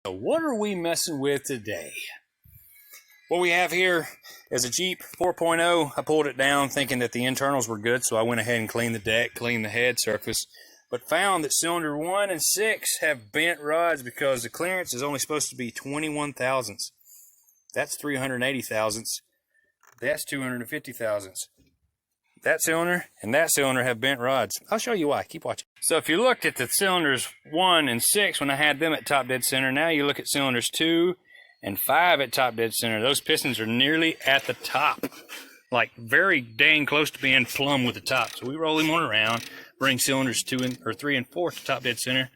So what are we messing with today? What we have here is a Jeep 4.0. I pulled it down thinking that the internals were good, so I went ahead and cleaned the deck, cleaned the head surface, but found that cylinder 1 and 6 have bent rods because the clearance is only supposed to be 21 thousandths. That's 380 thousandths. That's 250 thousandths. That cylinder and that cylinder have bent rods. I'll show you why. Keep watching. So if you looked at the cylinders 1 and 6 when I had them at top dead center, now you look at cylinders 2 and 5 at top dead center. Those pistons are nearly at the top, like very dang close to being plumb with the top. So we roll them on around, bring cylinders 3 and 4 to top dead center.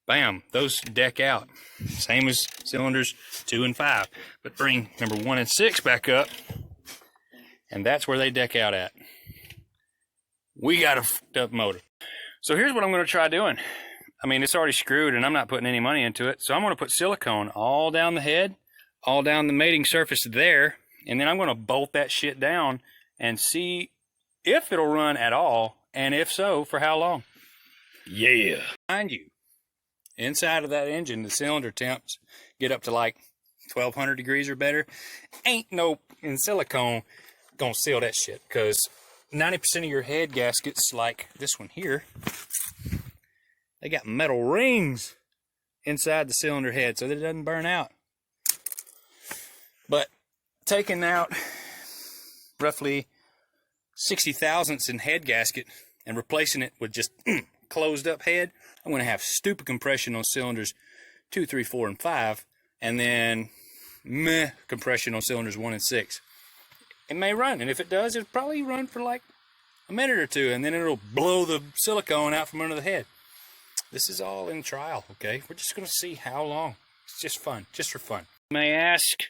Bam, those deck out. Same as cylinders 2 and 5. But bring number 1 and 6 back up, and that's where they deck out at. We got a fucked up motor. So here's what I'm going to try doing. I mean, it's already screwed and I'm not putting any money into it. So I'm going to put silicone all down the head, all down the mating surface there, and then I'm going to bolt that shit down and see if it'll run at all, and if so, for how long. Yeah. Mind you, inside of that engine, the cylinder temps get up to like 1200 degrees or better. Ain't no in silicone gonna seal that shit, because 90% of your head gaskets, like this one here, they got metal rings inside the cylinder head so that it doesn't burn out. But taking out roughly 60 thousandths in head gasket and replacing it with just closed up head, I'm going to have stupid compression on cylinders 2, 3, 4, and 5, and then meh compression on cylinders 1 and 6. It may run, and if it does, it'll probably run for like a minute or two, and then it'll blow the silicone out from under the head. This is all in trial, okay? We're just going to see how long. It's just fun, just for fun. You may ask,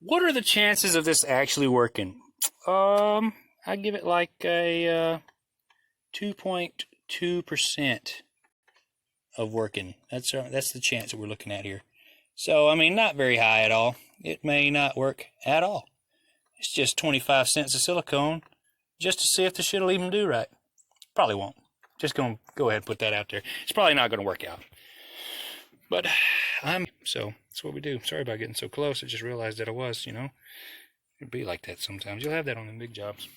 what are the chances of this actually working? I give it like a 2.2% of working. That's the chance that we're looking at here. So, I mean, not very high at all. It may not work at all. It's just 25 cents of silicone just to see if the shit will even do right. Probably won't. Just gonna go ahead and put that out there. It's probably not gonna work out. But so that's what we do. Sorry about getting so close. I just realized that I was, you know. It'd be like that sometimes. You'll have that on the big jobs.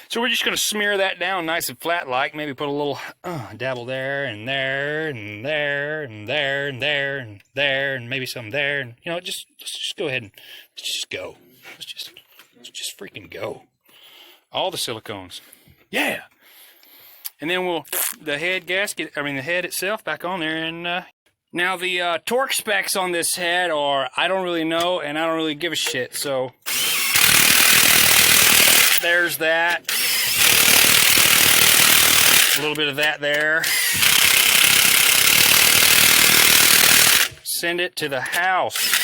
So we're just gonna smear that down nice and flat like. Maybe put a little dabble there and there and there and there and there and there and maybe some there, and you know, let's just go ahead and let's just go. Let's just freaking go. All the silicones. Yeah. And then the head itself back on there. And now the torque specs on this head are, I don't really know, and I don't really give a shit. So there's that. A little bit of that there. Send it to the house.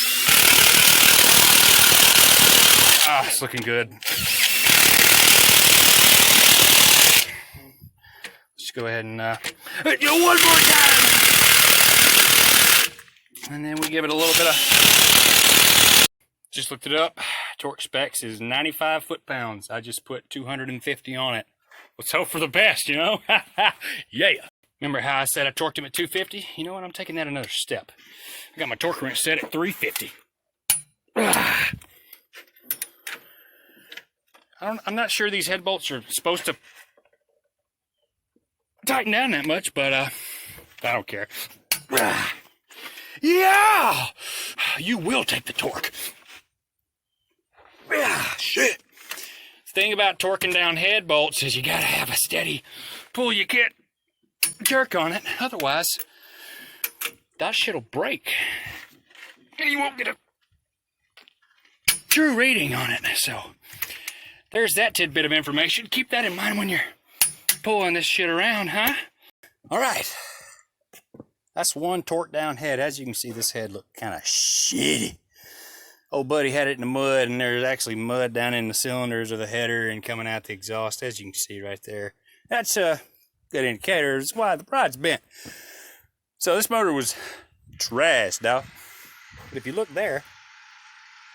Ah, it's looking good. Let's go ahead and do one more time. And then we give it a little bit of, just looked it up. Torque specs is 95 foot-pounds. I just put 250 on it. Let's hope for the best, you know? Yeah. Remember how I said I torqued him at 250? You know what? I'm taking that another step. I got my torque wrench set at 350. I'm not sure these head bolts are supposed to tighten down that much, but I don't care. Yeah! You will take the torque. Yeah, shit. The thing about torquing down head bolts is you gotta have a steady pull. You can't jerk on it, otherwise that shit'll break and you won't get a true reading on it. So there's that tidbit of information. Keep that in mind when you're pulling this shit around, huh? All right, that's one torque down head. As you can see, this head looked kind of shitty. Old buddy had it in the mud, and there's actually mud down in the cylinders of the header and coming out the exhaust, as you can see right there. That's a good indicator. That's why the rod's bent. So this motor was trash, dog. But if you look there,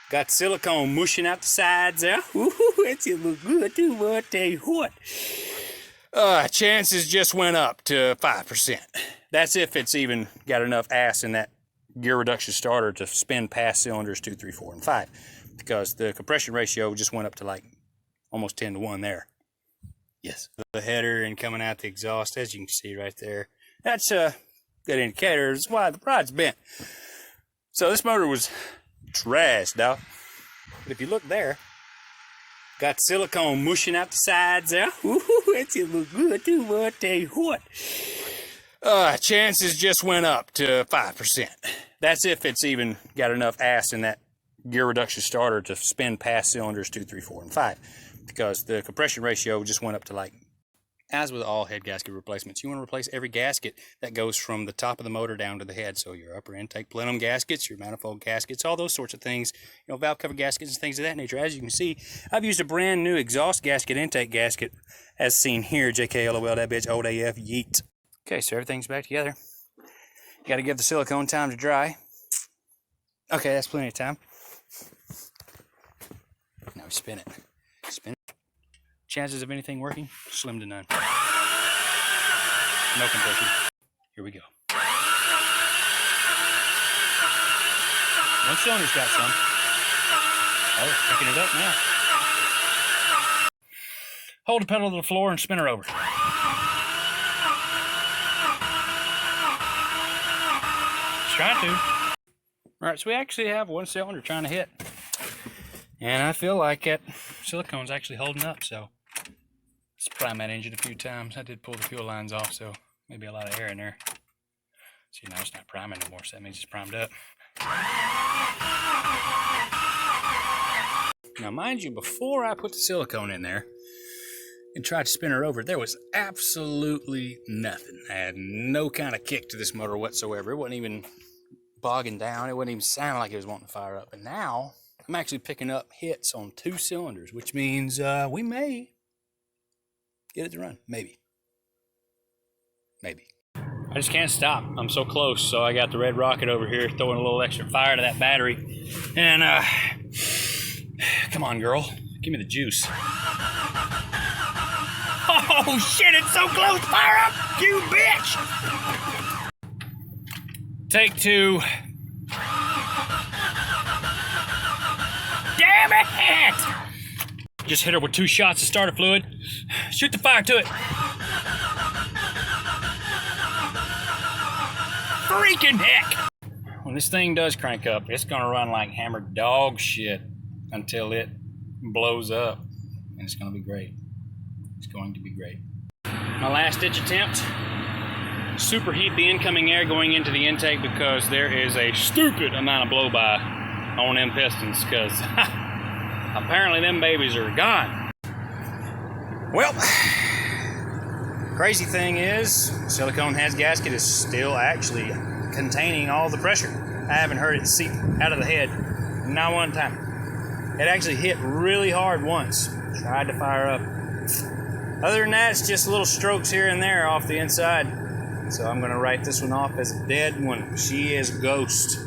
got silicone mushing out the sides there. Ooh, it's look good too, but I tell you what. Chances just went up to 5%. That's if it's even got enough ass in that gear reduction starter to spin past cylinders 2, 3, 4, and 5, because the compression ratio just went up to like almost 10 to 1 there. Yes. The header and coming out the exhaust, as you can see right there, that's a good indicator. That's why the rod's bent. So this motor was trash, dog. But if you look there, got silicone mushing out the sides there. Ooh, it look good too, but I tell you what. Chances just went up to 5%. That's if it's even got enough ass in that gear reduction starter to spin past cylinders 2, 3, 4, and 5, because the compression ratio just went up to like, as with all head gasket replacements, you want to replace every gasket that goes from the top of the motor down to the head. So your upper intake plenum gaskets, your manifold gaskets, all those sorts of things, you know, valve cover gaskets and things of that nature. As you can see, I've used a brand new exhaust gasket, intake gasket, as seen here. JKLOL, that bitch, old AF, yeet. Okay, so everything's back together. You got to give the silicone time to dry. Okay, that's plenty of time. Now we spin it. Spin it. Chances of anything working? Slim to none. No compression. Here we go. One cylinder's got some. Oh, picking it up now. Hold the pedal to the floor and spin her over. Trying to. Alright, so we actually have one cylinder trying to hit. And I feel like that silicone's actually holding up, so let's prime that engine a few times. I did pull the fuel lines off, so maybe a lot of air in there. See, now it's not priming anymore, so that means it's primed up. Now, mind you, before I put the silicone in there and tried to spin her over, there was absolutely nothing. I had no kind of kick to this motor whatsoever. It wasn't even bogging down. It wasn't even sounding like it was wanting to fire up. And now I'm actually picking up hits on 2 cylinders, which means we may get it to run. Maybe. Maybe. I just can't stop. I'm so close. So I got the red rocket over here throwing a little extra fire to that battery. And come on, girl. Give me the juice. Oh shit, it's so close. Fire up, you bitch. Take 2. Damn it! Just hit her with 2 shots of starter fluid. Shoot the fire to it. Freaking heck! When this thing does crank up, it's gonna run like hammered dog shit until it blows up. And it's gonna be great. It's going to be great. My last ditch attempt. Superheat the incoming air going into the intake, because there is a stupid amount of blow-by on them pistons, because apparently them babies are gone. Well, crazy thing is, silicone head gasket is still actually containing all the pressure. I haven't heard it seep out of the head, not one time. It actually hit really hard once. Tried to fire up. Other than that, it's just little strokes here and there off the inside. So I'm going to write this one off as a dead one. She is ghost.